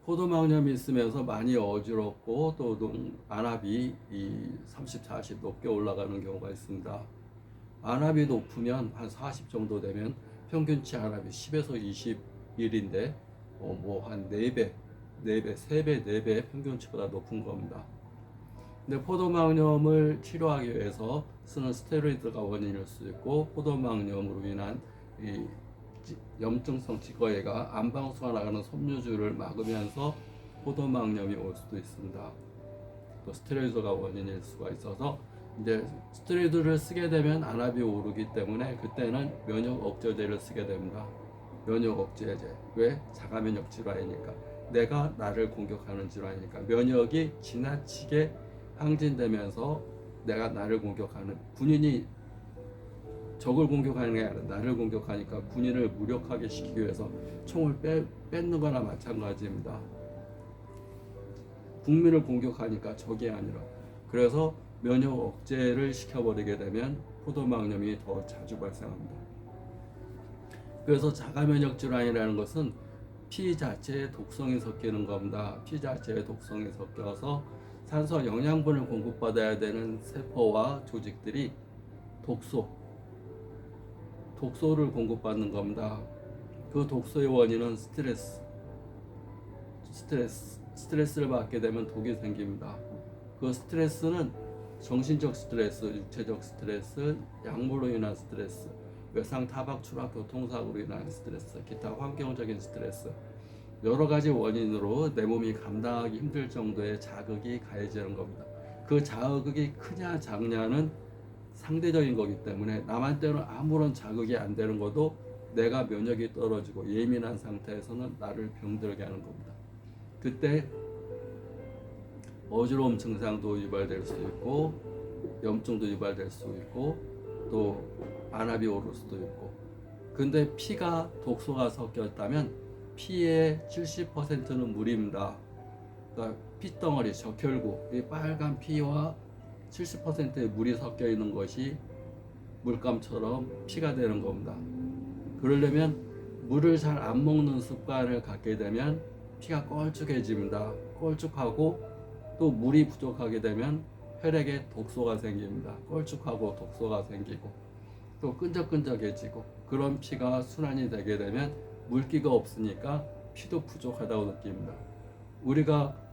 포도막염이 있으면서 많이 어지럽고 또 안압이 30, 40 높게 올라가는 경우가 있습니다. 안압이 높으면 한 40 정도 되면 평균치 안압이 10에서 21인데 뭐 한 4배, 4배, 3배, 4배 평균치보다 높은 겁니다. 근데 포도막염을 치료하기 위해서 쓰는 스테로이드가 원인일 수 있고, 포도막염으로 인한 이 염증성 지거애가 안방수가 나가는 섬유줄을 막으면서 포도막염이 올 수도 있습니다. 또 스테로이드가 원인일 수가 있어서 이제 스테로이드를 쓰게 되면 안압이 오르기 때문에 그때는 면역 억제제를 쓰게 됩니다. 면역 억제제. 왜? 자가 면역 질환이니까. 내가 나를 공격하는 질환이니까. 면역이 지나치게 항진되면서 내가 나를 공격하는, 군인이 적을 공격하는 게 아니라 나를 공격하니까 군인을 무력하게 시키기 위해서 총을 뺏는 거나 마찬가지입니다. 국민을 공격하니까 적이 아니라. 그래서 면역 억제를 시켜버리게 되면 포도막염이 더 자주 발생합니다. 그래서 자가면역 질환이라는 것은 피 자체에 독성이 섞이는 겁니다. 피 자체에 독성이 섞여서 산소 영양분을 공급받아야 되는 세포와 조직들이 독소를 공급받는 겁니다. 그 독소의 원인은 스트레스를 받게 되면 독이 생깁니다. 그 스트레스는 정신적 스트레스, 육체적 스트레스, 약물로 인한 스트레스, 외상, 타박, 추락, 교통사고로 인한 스트레스, 기타 환경적인 스트레스, 여러 가지 원인으로 내 몸이 감당하기 힘들 정도의 자극이 가해지는 겁니다. 그 자극이 크냐 작냐는 상대적인 거기 때문에 남한테는 아무런 자극이 안 되는 것도 내가 면역이 떨어지고 예민한 상태에서는 나를 병들게 하는 겁니다. 그때 어지러움 증상도 유발될 수 있고, 염증도 유발될 수 있고, 또 안압이 오를 수도 있고. 근데 피가 독소가 섞였다면 피의 70%는 물입니다. 그러니까 피덩어리, 적혈구, 이 빨간 피와 70%의 물이 섞여 있는 것이 물감처럼 피가 되는 겁니다. 그러려면 물을 잘 안 먹는 습관을 갖게 되면 피가 껄쭉해집니다. 껄쭉하고 또 물이 부족하게 되면 혈액에 독소가 생깁니다. 껄쭉하고 독소가 생기고 또 끈적끈적해지고, 그런 피가 순환이 되게 되면 물기가 없으니까 피도 부족하다고 느낍니다. 우리가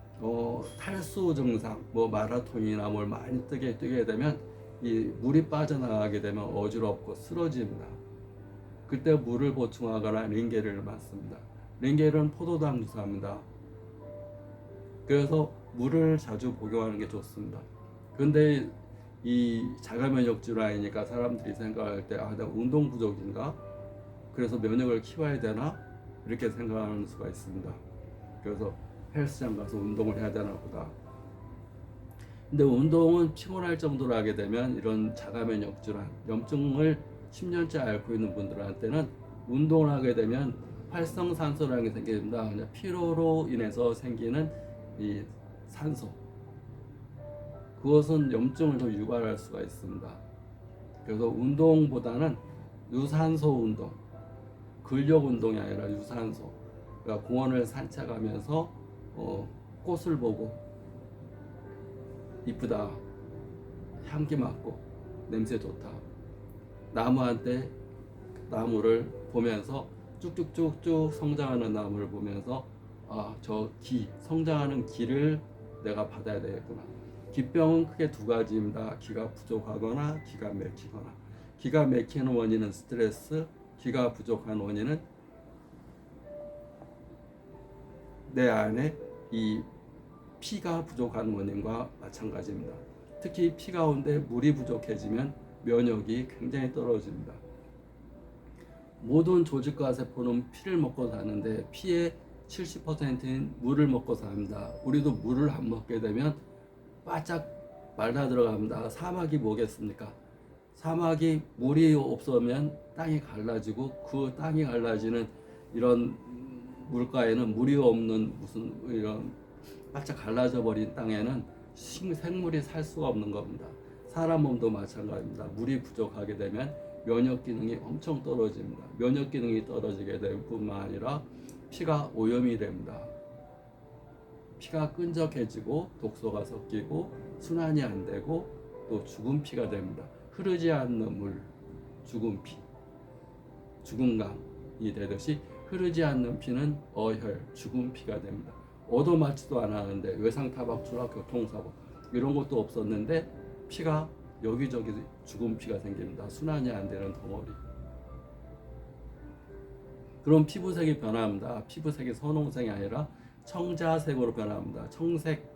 탈수 증상, 뭐 마라톤이나 뭘 많이 뛰게 되면 이 물이 빠져나가게 되면 어지럽고 쓰러집니다. 그때 물을 보충하거나 링겔을 맞습니다. 링겔은 포도당 주사입니다. 그래서 물을 자주 복용하는 게 좋습니다. 근데 이 자가면역 질환이니까 사람들이 생각할 때 내가 운동 부족인가? 그래서 면역을 키워야 되나? 이렇게 생각하는 수가 있습니다. 그래서 헬스장 가서 운동을 해야 되나 보다. 근데 운동은 피곤할 정도로 하게 되면 이런 자가면역 질환, 염증을 10년째 앓고 있는 분들한테는 운동을 하게 되면 활성산소라는 게 생깁니다. 그냥 피로로 인해서 생기는 이 산소, 그것은 염증을 더 유발할 수가 있습니다. 그래서 운동보다는 유산소 운동, 근력 운동이 아니라 유산소. 그러니까 공원을 산책하면서 꽃을 보고 이쁘다, 향기 맡고 냄새 좋다, 나무한테 나무를 보면서 쭉쭉쭉쭉 성장하는 나무를 보면서 저 성장하는 기를 내가 받아야 되겠구나. 기병은 크게 두 가지입니다. 기가 부족하거나 기가 막히거나. 기가 막히는 원인은 스트레스, 기가 부족한 원인은 내 안에 이 피가 부족한 원인과 마찬가지입니다. 특히 피 가운데 물이 부족해지면 면역이 굉장히 떨어집니다. 모든 조직과 세포는 피를 먹고 사는데 피의 70%인 물을 먹고 삽니다. 우리도 물을 안 먹게 되면 바짝 말라 들어갑니다. 사막이 뭐겠습니까? 사막이 물이 없으면 땅이 갈라지고, 그 땅이 갈라지는 이런 물가에는 물이 없는 무슨 이런 바짝 갈라져 버린 땅에는 생물이 살 수가 없는 겁니다. 사람 몸도 마찬가지입니다. 물이 부족하게 되면 면역 기능이 엄청 떨어집니다. 면역 기능이 떨어지게 될 뿐만 아니라 피가 오염이 됩니다. 피가 끈적해지고 독소가 섞이고 순환이 안 되고 또 죽은 피가 됩니다. 흐르지 않는 물, 죽은 피, 죽은 강이 되듯이 흐르지 않는 피는 어혈, 죽은 피가 됩니다. 얻어맞지도 않았는데 외상타박출과 교통사고 이런 것도 없었는데 피가 여기저기 죽은 피가 생깁니다. 순환이 안 되는 덩어리. 그럼 피부색이 변합니다. 피부색이 선홍색이 아니라 청자색으로 변합니다. 청색,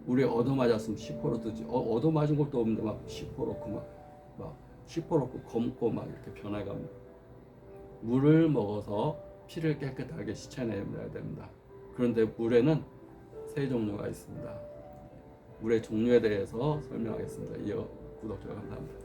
우리 얻어맞았으면 시퍼렇듯이 얻어맞은 것도 없는데 막 시퍼렇고 막 시퍼렇고 검고 막 이렇게 변해갑니다. 물을 먹어서 피를 깨끗하게 씻어내야 됩니다. 그런데 물에는 세 종류가 있습니다. 물의 종류에 대해서 설명하겠습니다. 이어 구독 좀 감사합니다.